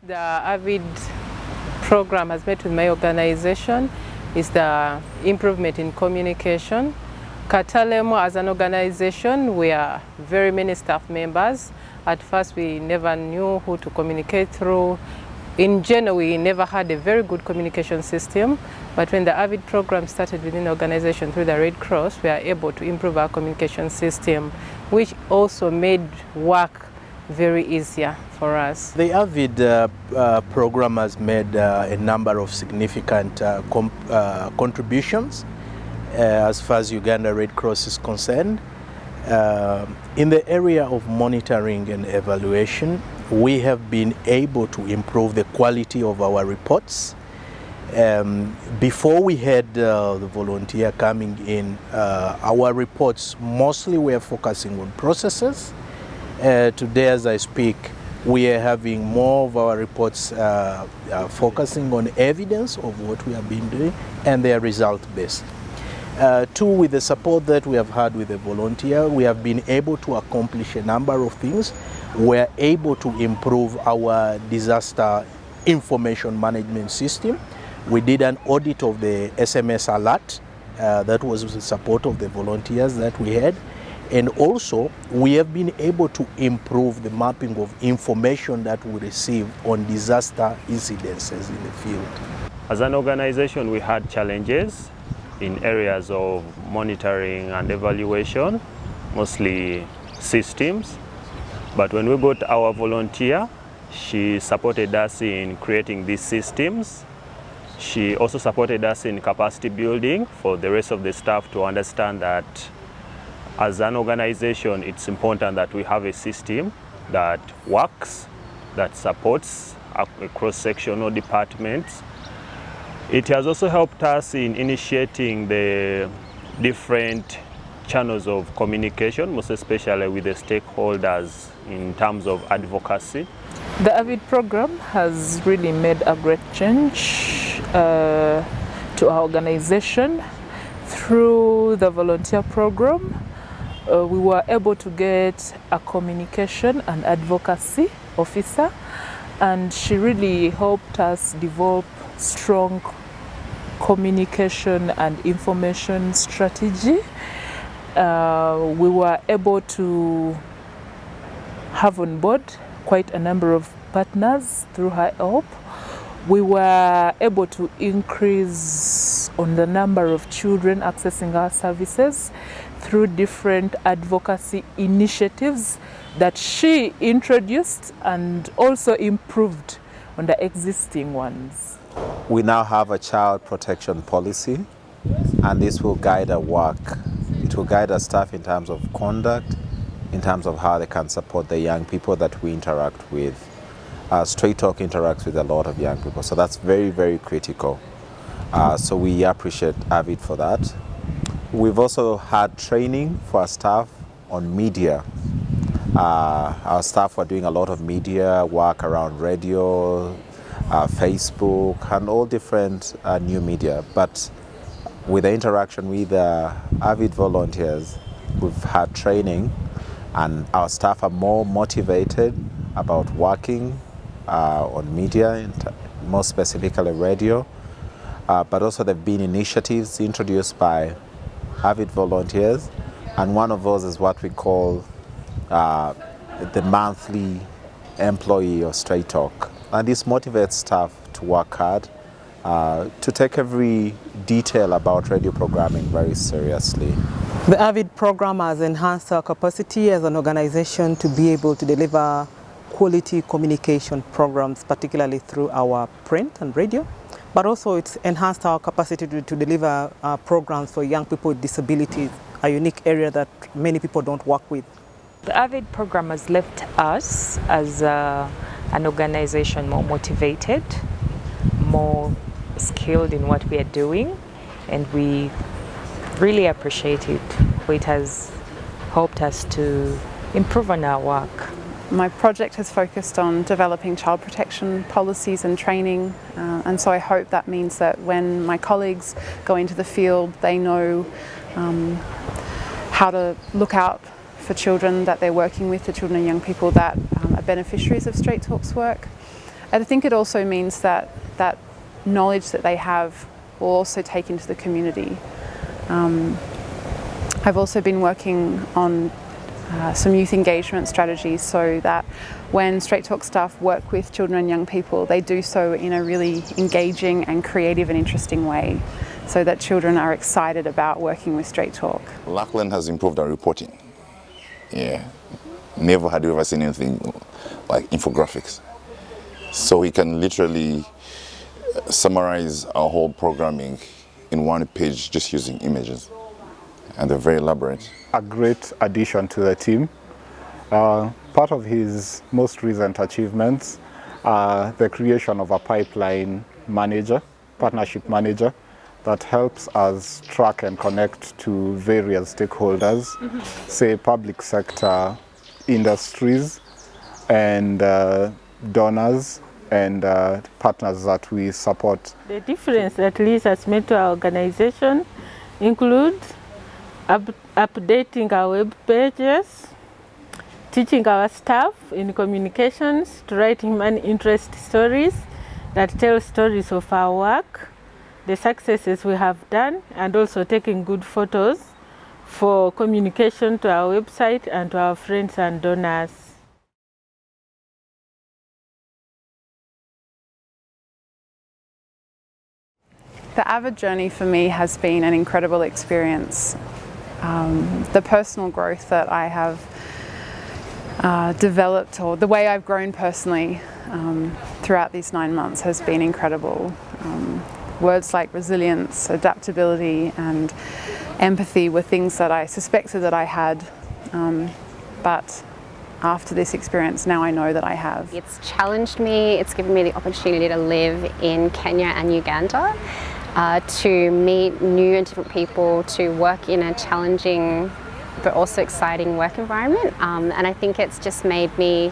The AVID program has made with my organization is the improvement in communication. Katalemo as an organization, we are very many staff members. At first we never knew who to communicate through. In general, we never had a very good communication system, but when the AVID program started within the organization through the Red Cross, we are able to improve our communication system, which also made work very easier for us. The AVID program has made a number of significant contributions as far as Uganda Red Cross is concerned. In the area of monitoring and evaluation, we have been able to improve the quality of our reports. Before we had the volunteer coming in, our reports mostly were focusing on processes. Today, as I speak, we are having more of our reports focusing on evidence of what we have been doing, and they are result-based. Two, with the support that we have had with the volunteer, we have been able to accomplish a number of things. We are able to improve our disaster information management system. We did an audit of the SMS alert. That was with the support of the volunteers that we had. And also, we have been able to improve the mapping of information that we receive on disaster incidences in the field. As an organization, we had challenges in areas of monitoring and evaluation, mostly systems. But when we got our volunteer, she supported us in creating these systems. She also supported us in capacity building for the rest of the staff to understand that as an organization, it's important that we have a system that works, that supports cross-sectional departments. It has also helped us in initiating the different channels of communication, most especially with the stakeholders in terms of advocacy. The AVID program has really made a great change to our organization. Through the volunteer program, we were able to get a communication and advocacy officer, and she really helped us develop strong communication and information strategy. We were able to have on board quite a number of partners through her help. We were able to increase on the number of children accessing our services through different advocacy initiatives that she introduced and also improved on the existing ones. We now have a child protection policy, and this will guide our work. It will guide our staff in terms of conduct, in terms of how they can support the young people that we interact with. Straight Talk interacts with a lot of young people, so that's very, very critical. So we appreciate AVID for that. We've also had training for our staff on media. Our staff were doing a lot of media work around radio, Facebook, and all different new media. But with the interaction with the AVID volunteers, we've had training, and our staff are more motivated about working on media, more specifically radio. But also there have been initiatives introduced by AVID volunteers, and one of those is what we call the monthly employee or Straight Talk. And this motivates staff to work hard, to take every detail about radio programming very seriously. The AVID program has enhanced our capacity as an organization to be able to deliver quality communication programs, particularly through our print and radio. But also it's enhanced our capacity to deliver programs for young people with disabilities, a unique area that many people don't work with. The AVID program has left us as an organization more motivated, more skilled in what we are doing, and we really appreciate it. It has helped us to improve on our work. My project has focused on developing child protection policies and training, and so I hope that means that when my colleagues go into the field, they know how to look out for children that they're working with, the children and young people that are beneficiaries of Straight Talk's work. I think it also means that that knowledge that they have will also take into the community. I've also been working on some youth engagement strategies so that when Straight Talk staff work with children and young people, they do so in a really engaging and creative and interesting way, so that children are excited about working with Straight Talk. Lachlan has improved our reporting. Yeah, never had we ever seen anything like infographics. So he can literally summarize our whole programming in one page just using images, and they're very elaborate. A great addition to the team. Part of his most recent achievements are the creation of a pipeline manager, partnership manager, that helps us track and connect to various stakeholders, say public sector, industries, and donors and partners that we support. The difference that Liz has made to our organization includes updating our web pages, teaching our staff in communications to write human interest stories that tell stories of our work, the successes we have done, and also taking good photos for communication to our website and to our friends and donors. The AVID journey for me has been an incredible experience. The personal growth that I have developed, or the way I've grown personally throughout these 9 months, has been incredible. Words like resilience, adaptability and empathy were things that I suspected that I had, but after this experience now I know that I have. It's challenged me, it's given me the opportunity to live in Kenya and Uganda, to meet new and different people, to work in a challenging but also exciting work environment, and I think it's just made me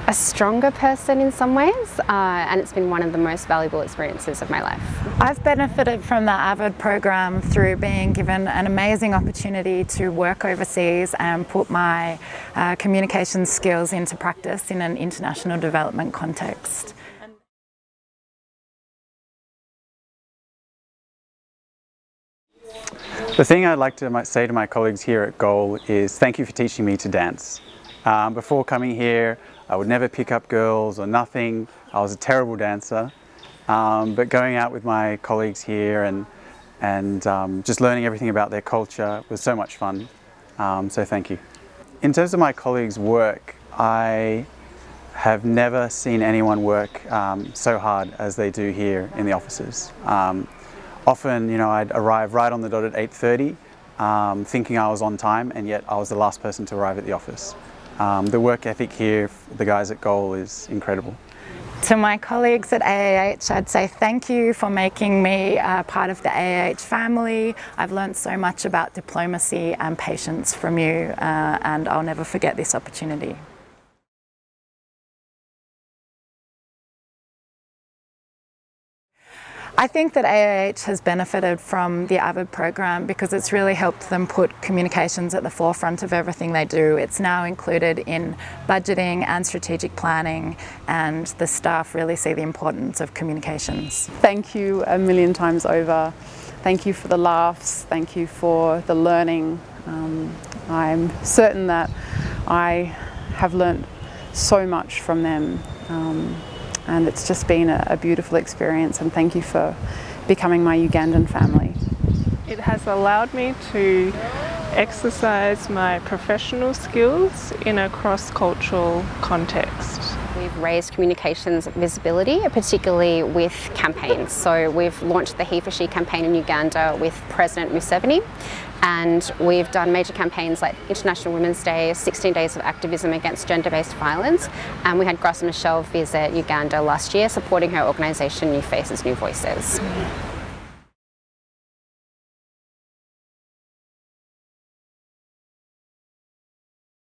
a stronger person in some ways, and it's been one of the most valuable experiences of my life. I've benefited from the AVID program through being given an amazing opportunity to work overseas and put my communication skills into practice in an international development context. The thing I'd like to say to my colleagues here at Goal is thank you for teaching me to dance. Before coming here, I would never pick up girls or nothing. I was a terrible dancer. But going out with my colleagues here and just learning everything about their culture was so much fun. So thank you. In terms of my colleagues' work, I have never seen anyone work so hard as they do here in the offices. Often, I'd arrive right on the dot at 8:30, thinking I was on time, and yet I was the last person to arrive at the office. The work ethic here, the guys at Goal, is incredible. To my colleagues at AAH, I'd say thank you for making me part of the AAH family. I've learned so much about diplomacy and patience from you, and I'll never forget this opportunity. I think that AAH has benefited from the AVID program because it's really helped them put communications at the forefront of everything they do. It's now included in budgeting and strategic planning, and the staff really see the importance of communications. Thank you a million times over. Thank you for the laughs, thank you for the learning. I'm certain that I have learnt so much from them. And it's just been a beautiful experience, and thank you for becoming my Ugandan family. It has allowed me to exercise my professional skills in a cross-cultural context. We've raised communications visibility, particularly with campaigns. So we've launched the He for She campaign in Uganda with President Museveni, and we've done major campaigns like International Women's Day, 16 Days of Activism Against Gender-Based Violence, and we had Graça Machel visit Uganda last year supporting her organisation New Faces, New Voices.